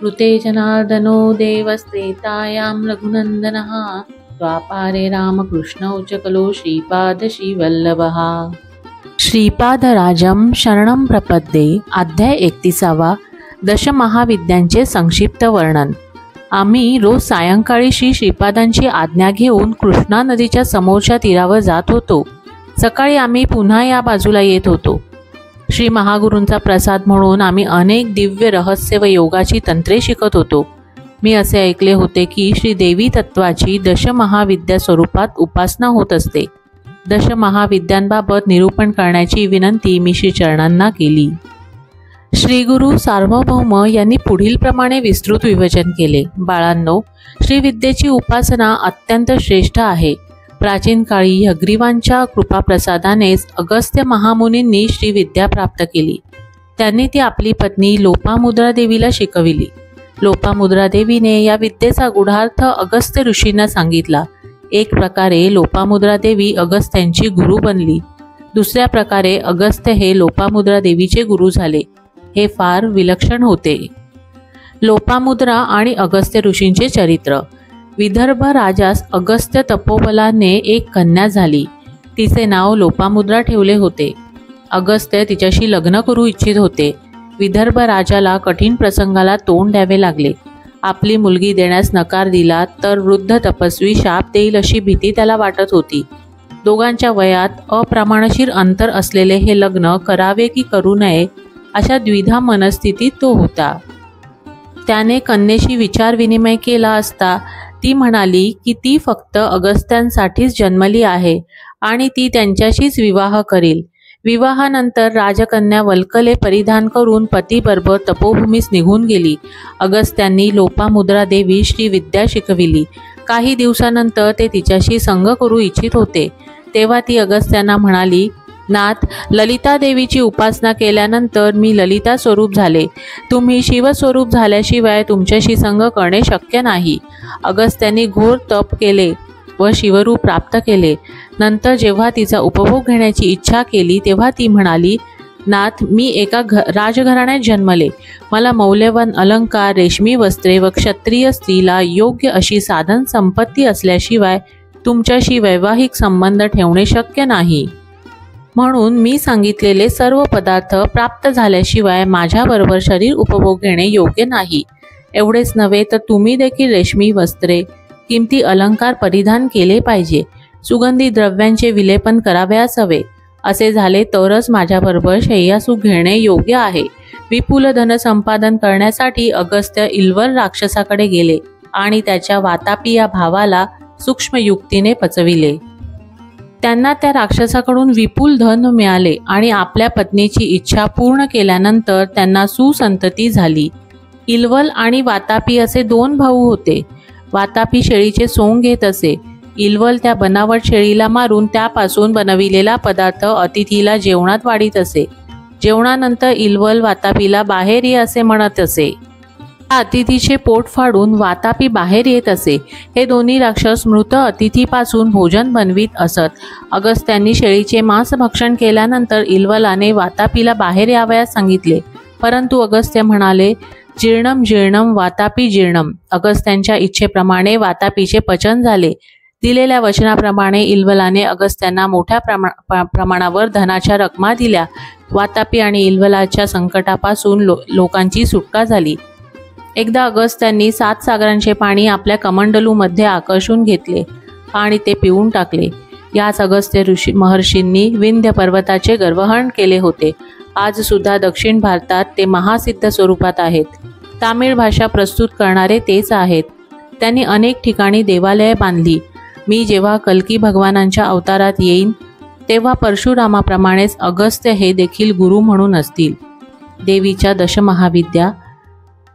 कृते जनार्दनो देवस्त्रेतायां रघुनन्दनः द्वापारे रामकृष्णौ च कलो श्रीपादश्रीवल्लभः। श्रीपादराजं शरणं प्रपद्ये। अध्याय 31। दशमहाविद्यांचे संक्षिप्त वर्णन। आम्ही रोज सायंकाळी श्रीपादांची आज्ञा घेऊन कृष्णा नदीच्या समोरच्या तीरावर जात होतो। सकाळी आम्ही पुन्हा या बाजूला येत होतो। श्री महागुरूंचा प्रसाद म्हणून आम्ही अनेक दिव्य रहस्य व योगाची तंत्रे शिकत होतो। मी असे ऐकले होते की श्री देवी तत्वाची दशमहाविद्या स्वरूपात उपासना होत असते। दशमहाविद्यांबाबत निरूपण करण्याची विनंती मी श्री चरणांना केली। श्री गुरु सार्वभौम यांनी पुढील प्रमाणे विस्तृत विवेचन केले। बाळांनो, श्रीविद्येची उपासना अत्यंत श्रेष्ठ आहे। प्राचीन काळी हयग्रीवांच्या कृपाप्रसादानेच अगस्त्य महामुनींनी श्रीविद्या प्राप्त केली। त्यांनी ती आपली पत्नी लोपामुद्रा देवीला शिकविली। लोपामुद्रा देवीने या विद्येचा गूढार्थ अगस्त्य ऋषींना सांगितला। एक प्रकारे लोपामुद्रा देवी अगस्त्यांची गुरु बनली। दुसऱ्या प्रकारे अगस्त्य हे लोपामुद्रा देवीचे गुरु झाले। हे फार विलक्षण होते। लोपामुद्रा आणि अगस्त्य ऋषींचे चरित्र। विदर्भ राजास अगस्त्य तपोबलाने एक कन्या झाली। तिचे नाव लोपामुद्रा ठेवले होते। अगस्त्य तिच्याशी लग्न करू इच्छित होते। विदर्भ राजाला कठीण प्रसंगाला तोंड द्यावे लागले। आपली मुलगी देण्यास नकार दिला तर वृद्ध तपस्वी शाप देईल अशी भीती त्याला वाटत होती। दोघांच्या वयात अप्रमाणशीर अंतर असलेले हे लग्न करावे की करू नये अशा द्विधा मनस्थितीत तो होता। त्याने कन्येशी विचारविनिमय केला असता ती म्हणाली की ती फक्त अगस्त्यांसाठीच जन्मली आहे आणि ती त्यांच्याशीच विवाह करील। विवाहानंतर राजकन्या वल्कले परिधान करून पतीबरोबर तपोभूमीस निघून गेली। अगस्त्यांनी लोपामुद्रा देवी श्रीविद्या शिकविली। काही दिवसानंतर ते तिच्याशी संग करू इच्छित होते। तेव्हा ती अगस्त्यांना म्हणाली, नाथ, ललिता देवीची उपासना केल्यानंतर मी ललिता स्वरूप झाले। तुम्ही शिवस्वरूप झाल्याशिवाय तुमच्याशी संग करणे शक्य नाही। अगस्त्यांनी घोर तप केले व शिवरूप प्राप्त केले। नंतर जेव्हा तिचा उपभोग घेण्याची इच्छा केली तेव्हा ती म्हणाली, नाथ, मी एका राजघराण्यात जन्मले। मला मौल्यवान अलंकार, रेशमी वस्त्रे व क्षत्रिय स्त्रीला योग्य अशी साधन संपत्ती असल्याशिवाय तुमच्याशी वैवाहिक संबंध ठेवणे शक्य नाही। म्हणून मी सांगितलेले सर्व पदार्थ प्राप्त झाल्याशिवाय माझ्याबरोबर शरीर उपभोग घेणे योग्य नाही। एवढेच नव्हे तर तुम्ही देखील रेशमी वस्त्रे, किमती अलंकार परिधान केले पाहिजे। सुगंधी द्रव्यांचे विलेपन करावयास हवे। असे झाले तरच माझ्याबरोबर शय्यासुख घेणे योग्य आहे। विपुल धन संपादन करण्यासाठी अगस्त्य इल्वल राक्षसाकडे गेले आणि त्याच्या वातापी या भावाला सूक्ष्म युक्तीने पचविले। त्यांना त्या राक्षसाकडून विपुल धन मिळाले आणि आपल्या पत्नीची इच्छा पूर्ण केल्यानंतर त्यांना सुसंतती झाली। इल्वल आणि वातापी असे दोन भाऊ होते। वातापी शेळीचे सोंग घेत असे। इल्वल त्या बनावट शेळीला मारून त्यापासून बनविलेला पदार्थ अतिथीला जेवणात वाढीत असे। जेवणानंतर इल्वल वातापीला बाहेर ये असे म्हणत असे। अतिथीचे पोट फाडून वातापी बाहेर येत असे। हे दोन्ही राक्षस मृत अतिथीपासून भोजन बनवीत असत। अगस्त्यांनी शेळीचे मांस भक्षण केल्यानंतर इल्वलाने वातापीला बाहेर यावयास सांगितले, परंतु अगस्त्य म्हणाले, जीर्णम जीर्णम वातापी जीर्णम। अगस्त्यांच्या इच्छेप्रमाणे वातापीचे पचन झाले। दिलेल्या वचनाप्रमाणे इल्वलाने अगस्त्यांना मोठ्या प्रमाणावर धनाच्या रकमा दिल्या। वातापी आणि इल्वलाच्या संकटापासून लोकांची सुटका झाली। एकदा अगस्त्यांनी 7 सागरांचे पाणी आपल्या कमंडलूमध्ये आकर्षून घेतले आणि ते पिऊन टाकले। याच अगस्त्य महर्षींनी विंध्य पर्वताचे गर्वहरण केले होते। आज सुद्धा दक्षिण भारतात ते महासिद्ध स्वरूपात आहेत। तामिळ भाषा प्रस्तुत करणारे तेच आहेत। त्यांनी अनेक ठिकाणी देवालये बांधली। मी जेव्हा कल्की भगवानांच्या अवतारात येईन तेव्हा परशुरामाप्रमाणेच अगस्त्य हे देखील गुरु म्हणून असतील। देवीच्या दशमहाविद्या।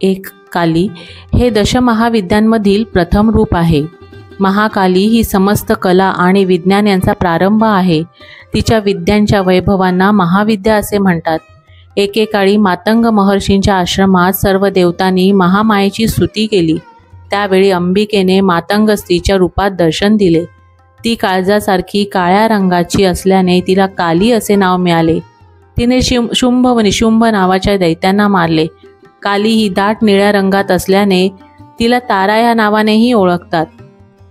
एक काली हे दशमहाविद्यांमधील प्रथम रूप आहे। महाकाली ही समस्त कला आणि विज्ञान यांचा प्रारंभ आहे। तिच्या विद्यांच्या वैभवांना महाविद्या असे म्हणतात। एकेकाळी मातंग महर्षींच्या आश्रमात सर्व देवतांनी महामायेची स्तुती केली। त्यावेळी अंबिकेने मातंग स्त्रीच्या रूपात दर्शन दिले। ती काळजासारखी काळ्या रंगाची असल्याने तिला काली असे नाव मिळाले। तिने शुंभ व निशुंभ नावाच्या दैत्यांना मारले। काली ही दाट निळ्या रंगात असल्याने तिला तारा या नावानेही ओळखतात.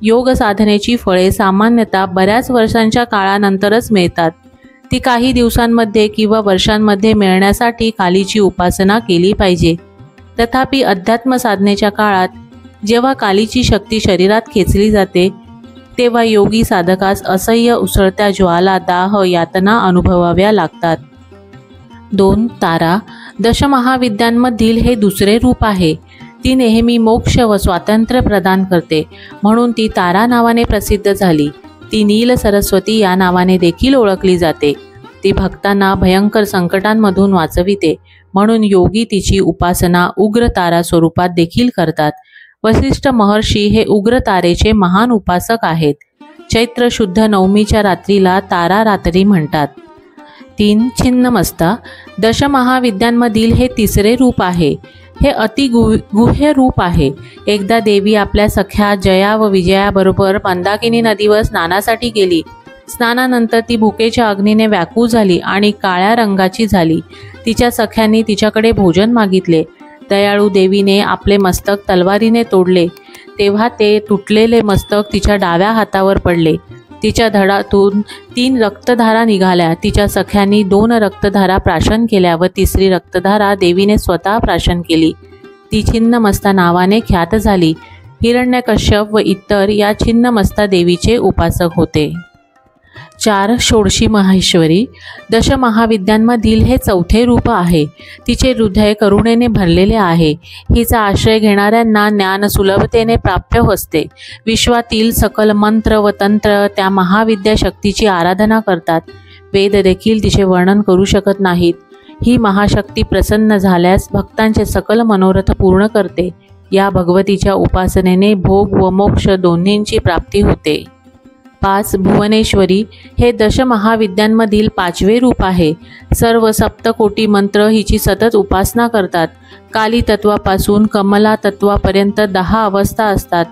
योग साधनेची फळे सामान्यतः बऱ्याच वर्षांच्या काळानंतरच मिळतात. ती काही दिवसांमध्ये किंवा वर्षांमध्ये मिळण्यासाठी कालीची उपासना केली पाहिजे. तथापि अध्यात्म साधनेच्या काळात जेव्हा कालीची शक्ती शरीरात खेचली जाते तेव्हा योगी साधकास असह्य उसळत्या ज्वाला, दाह, यातना अनुभवाव्या लागतात. 2. तारा दशमहाविद्यांमधील हे दुसरे रूप आहे. ती नेहमी मोक्ष व स्वातंत्र्य प्रदान करते, म्हणून ती तारा नावाने प्रसिद्ध झाली. ती नील सरस्वती या नावाने देखील ओळखली जाते. ती भक्तांना भयंकर संकटांमधून वाचविते, म्हणून योगी तिची उपासना उग्र तारा स्वरूपात देखील करतात. वसिष्ठ महर्षी हे उग्र तारेचे महान उपासक आहेत. चैत्र शुद्ध नवमीच्या रात्रीला तारा रात्री म्हणतात. 3. छिन्नमस्ता दशमहाविद्यांमधील हे तिसरे रूप आहे. हे गुह्य रूप आहे. एकदा देवी आपल्या सख्या जया व विजयाबरोबर मंदाकिनी नदीवर स्नानासाठी गेली. स्नानानंतर ती भुकेच्या अग्नीने व्याकुळ झाली आणि काळ्या रंगाची झाली. तिच्या सख्यांनी तिच्याकडे भोजन मागितले. दयाळू देवीने आपले मस्तक तलवारीने तोडले. तेव्हा ते तुटलेले मस्तक तिच्या डाव्या हातावर पडले. तिच्या धडातून 3 रक्तधारा निघाल्या. तिच्या सख्यांनी 2 रक्तधारा प्राशन केल्या व 3री रक्तधारा देवीने स्वतः प्राशन केली. ती छिन्नमस्ता नावाने ख्यात झाली. हिरण्यकश्यप व इतर या छिन्नमस्ता देवीचे उपासक होते. 4. षोडशी माहेश्वरी दशमहाविद्यांमधील हे चौथे रूप आहे. तिचे हृदय करुणेने भरलेले आहे. हिचा आश्रय घेणाऱ्यांना ज्ञान सुलभतेने प्राप्य असते. विश्वातील सकल मंत्र व तंत्र त्या महाविद्या शक्तीची आराधना करतात. वेद देखील तिचे वर्णन करू शकत नाहीत. ही महाशक्ती प्रसन्न झाल्यास भक्तांचे सकल मनोरथ पूर्ण करते. या भगवतीच्या उपासनेने भोग व मोक्ष दोन्हींची प्राप्ती होते. 5. भुवनेश्वरी हे दशमहाविद्यांमधील 5वे रूप आहे. सर्व सप्तकोटी मंत्र हिची सतत उपासना करतात. काली तत्वापासून कमला तत्वापर्यंत 10 अवस्था असतात.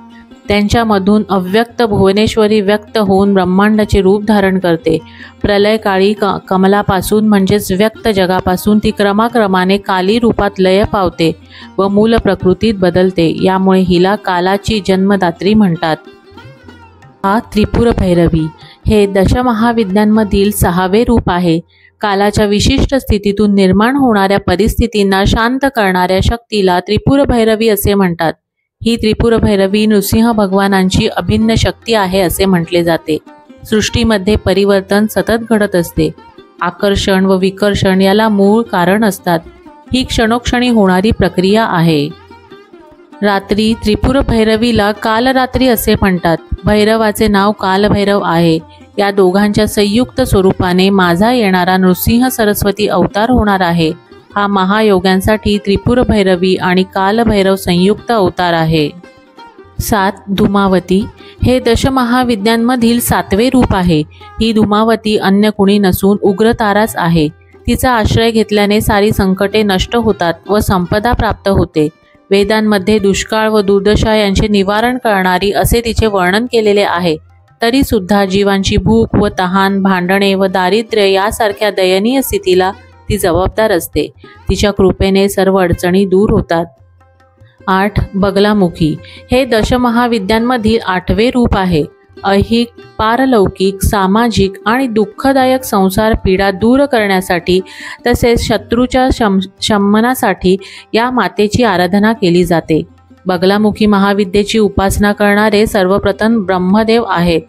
त्यांच्यामधून अव्यक्त भुवनेश्वरी व्यक्त होऊन ब्रह्मांडाचे रूप धारण करते. प्रलयकाळी कमलापासून म्हणजेच व्यक्त जगापासून ती क्रमाक्रमाने काली रूपात लय पावते व मूल प्रकृतीत बदलते. यामुळे हिला कालाची जन्मदात्री म्हणतात. त्रिपुर भैरवी हे दशमहाविद्यांमधील 6वे रूप आहे. कालाच्या विशिष्ट स्थितीतून निर्माण होणाऱ्या परिस्थितींना शांत करणाऱ्या शक्तीला त्रिपुर भैरवी असे म्हणतात. ही त्रिपुर भैरवी नृसिंह भगवानांची अभिन्न शक्ती आहे असे म्हटले जाते. सृष्टीमध्ये परिवर्तन सतत घडत असते. आकर्षण व विकर्षण याला मूळ कारण असतात. ही क्षणोक्षणी होणारी प्रक्रिया आहे. रात्री त्रिपुर भैरवीला कालरात्री असे म्हणतात. भैरवाचे नाव कालभैरव आहे. या दोघांच्या संयुक्त स्वरूपाने माझा येणारा नृसिंह सरस्वती अवतार होणार आहे. हा महायोग्यांसाठी त्रिपुर भैरवी आणि कालभैरव संयुक्त अवतार आहे. 7. धूमावती हे दशमहाविद्यांमधील 7वे रूप आहे. ही धूमावती अन्य कुणी नसून उग्रताराच आहे. तिचा आश्रय घेतल्याने सारी संकटे नष्ट होतात व संपदा प्राप्त होते. वेदांमध्ये दुष्काळ व दुर्दशा यांचे निवारण करणारी असे तिचे वर्णन केलेले आहे. तरी सुद्धा जीवांची भूक व तहान, भांडणे व दारिद्र्य यासारख्या दयनीय स्थितीला ती जबाबदार असते. तिच्या कृपेने सर्व अडचणी दूर होतात. 8. बगलामुखी हे दशमहाविद्यांमधील 8वे रूप आहे. ऐहिक, पारलौकिक, सामाजिक आणि दुःखदायक संसार पीडा दूर करण्यासाठी तसेच शत्रूच्या शमनासाठी या मातेची आराधना केली जाते. बगलामुखी महाविद्येची उपासना करणारे सर्वप्रथम ब्रह्मदेव आहेत.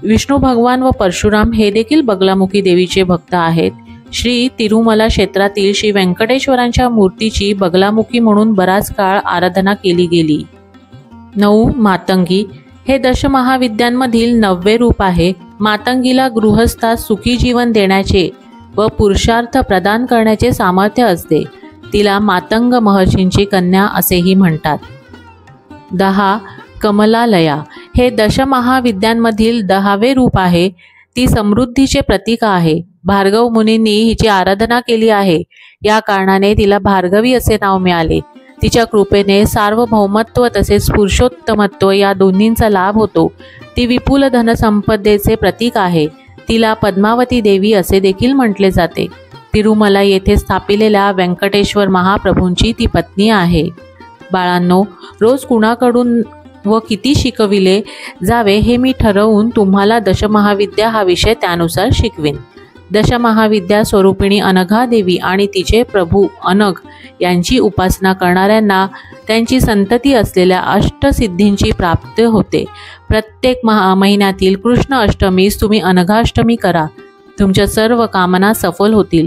विष्णू भगवान व परशुराम हे देखील बगलामुखी देवीचे भक्त आहेत. श्री तिरुमला क्षेत्रातील श्री व्यंकटेश्वरांच्या मूर्तीची बगलामुखी म्हणून बराच काळ आराधना केली गेली. 9. मातंगी हे दशमहाविद्यांमधील 9वे रूप आहे. मातंगीला गृहस्थास सुखी जीवन देण्याचे व पुरुषार्थ प्रदान करण्याचे सामर्थ्य असते. तिला मातंग महर्षींची कन्या असेही म्हणतात. 10. कमलालया हे दशमहाविद्यांमधील 10वे रूप आहे. ती समृद्धीचे प्रतीक आहे. भार्गव मुनींनी हिची आराधना केली आहे. या कारणाने तिला भार्गवी असे नाव मिळाले. तिच्या कृपेने सार्वभौमत्व तसेच पुरुषोत्तमत्व या दोन्हींचा लाभ होतो. ती विपुल धनसंपदेचे प्रतीक आहे. तिला पद्मावती देवी असे देखील म्हटले जाते. तिरुमला येथे स्थापिलेल्या व्यंकटेश्वर महाप्रभूंची ती पत्नी आहे. बाळांनो, रोज कुणाकडून व किती शिकविले जावे हे मी ठरवून तुम्हाला दशमहाविद्या हा विषय त्यानुसार शिकवीन. दशमहाविद्या स्वरूपिणी अनघा देवी आणि तिचे प्रभू अनघ यांची उपासना करणाऱ्यांना त्यांची संतती असलेल्या अष्टसिद्धींची प्राप्ती होते. प्रत्येक महिन्यातील कृष्ण अष्टमीस तुम्ही अनघाष्टमी करा. तुमच्या सर्व कामना सफल होतील.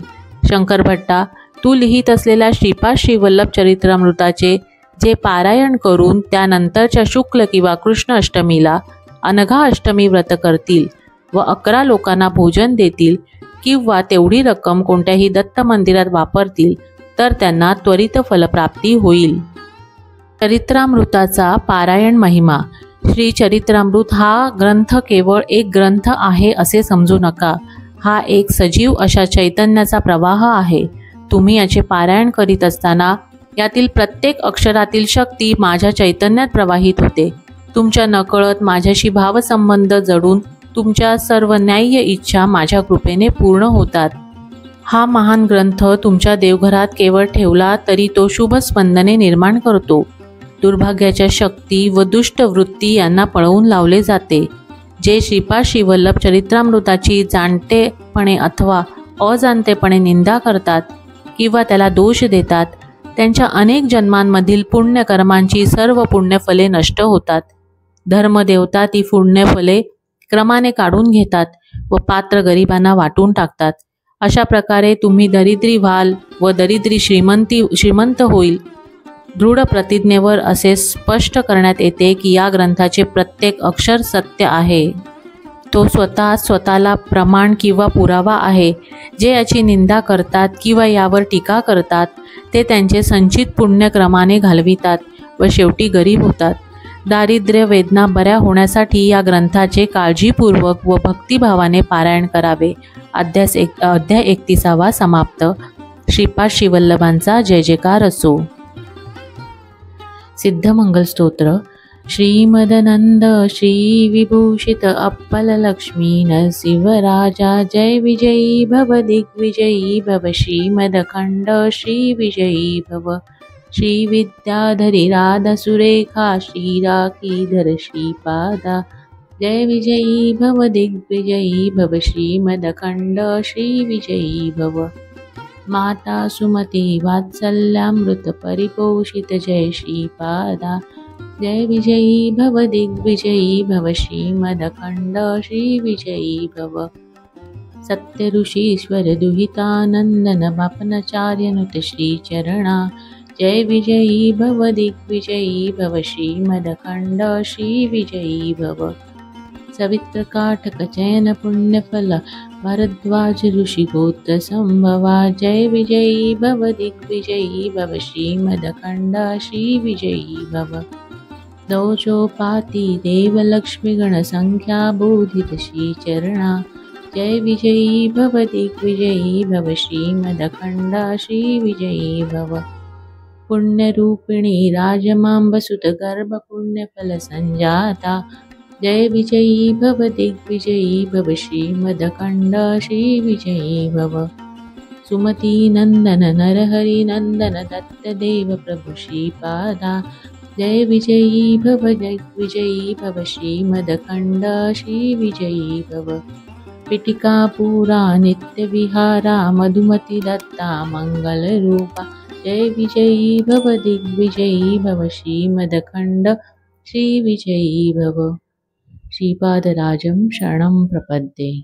शंकर भट्टा, तू लिहित असलेल्या श्रीपाद श्रीवल्लभ चरित्रामृताचे जे पारायण करून त्यानंतरच्या शुक्ल किंवा कृष्ण अष्टमीला अनघा अष्टमी व्रत करतील व 11 लोकांना भोजन देतील किंवा तेवढी रक्कम कोणत्याही दत्त मंदिरात वापरतील तर त्यांना त्वरित फलप्राप्ती होईल. चरित्रामृताचा पारायण महिमा. श्री चरित्रामृत हा ग्रंथ केवळ एक ग्रंथ आहे असे समजू नका. हा एक सजीव अशा चैतन्याचा प्रवाह आहे. तुम्ही याचे पारायण करीत असताना यातील प्रत्येक अक्षरातील शक्ती माझ्या चैतन्यात प्रवाहित होते. तुमच्या नकळत माझ्याशी भावसंबंध जडून तुमच्या सर्व न्याय्य इच्छा माझ्या कृपेने पूर्ण होतात. हा महान ग्रंथ तुमच्या देवघरात केवळ ठेवला तरी तो शुभ स्पंदने निर्माण करतो. दुर्भाग्याच्या शक्ती व दुष्ट वृत्ती यांना पळवून लावले जाते. जे श्रीपाद श्रीवल्लभ चरित्रामृताची जाणतेपणे अथवा अजाणतेपणे निंदा करतात किंवा त्याला दोष देतात त्यांच्या अनेक जन्मांमधील पुण्यकर्मांची सर्व पुण्यफले नष्ट होतात. धर्मदेवता ती पुण्यफले क्रमाने काढून घेतात व पात्र गरिबांना वाटून टाकतात. अशा प्रकारे तुम्ही दरिद्री व्हाल व दरिद्री श्रीमंत होईल. दृढ प्रतिज्ञेवर असे स्पष्ट करण्यात येते की या ग्रंथाचे प्रत्येक अक्षर सत्य आहे. तो स्वतःला प्रमाण किंवा पुरावा आहे. जे याची निंदा करतात किंवा यावर टीका करतात ते त्यांचे संचित पुण्यक्रमाने घालवितात व शेवटी गरीब होतात. दारिद्र्य वेदना बऱ्या होण्यासाठी या ग्रंथाचे काळजीपूर्वक व भक्तिभावाने पारायण करावे. अध्याय 31 समाप्त. श्रीपाद श्रीवल्लभांचा जय जयकार असो. सिद्धमंगल स्तोत्र. श्रीमदनंद श्री विभूषित अप्पल लक्ष्मी नरसिंहराजा जय विजयी भव दिग्विजयी भव. श्रीमदखंड श्री विजयी भव. श्री विद्याधरी राधा सुरेखा श्रीराखीधर श्रीपादा जय विजयी भव दिग्विजयी भव. श्रीमदखंड श्री विजयी भव. माता सुमती वात्सल्यामृत परिपोषित जय श्रीपादा जय विजयी भव दिग्विजयी भव. श्रीमदखंड श्री विजयी भव. सत्य ऋषीश्वर दुहितानंदन बापनाचार्य नुत श्री चरणा जय विजयी भव दिग्विजयी भव. श्रीमदखंड श्री विजयी भव. सवित्र काठक चयन पुण्यफल भरद्वाज ऋषि गोत्र संभवा जय विजयी भव दिग्विजयी भव. श्रीमदखंड श्री विजयी भव. दौजोपाती देवलक्ष्मी गण संख्या बोधित श्री चरणा जय विजयी भव दिग्विजयी भव. श्रीमदखंड श्री विजयी भव. पुण्यरूपिणी राजमांब सुत गर्भ पुण्यफल संजाता जय विजयी भव दिग्विजयी भव. श्रीमदखंड श्री विजयी भव. सुमती नंदन नरहरि नंदन दत्त देव प्रभु श्रीपादा जय विजयी भव दिग्विजयी भव. श्रीमदखंड श्री विजयी भव. पिटिकापुरा नित्य विहारा मधुमती दत्ता मंगल रूपा जय विजयी भव दिग्विजयी भव. श्रीमदखंड श्री विजयी भव. श्रीपादराजं शरणं प्रपद्ये.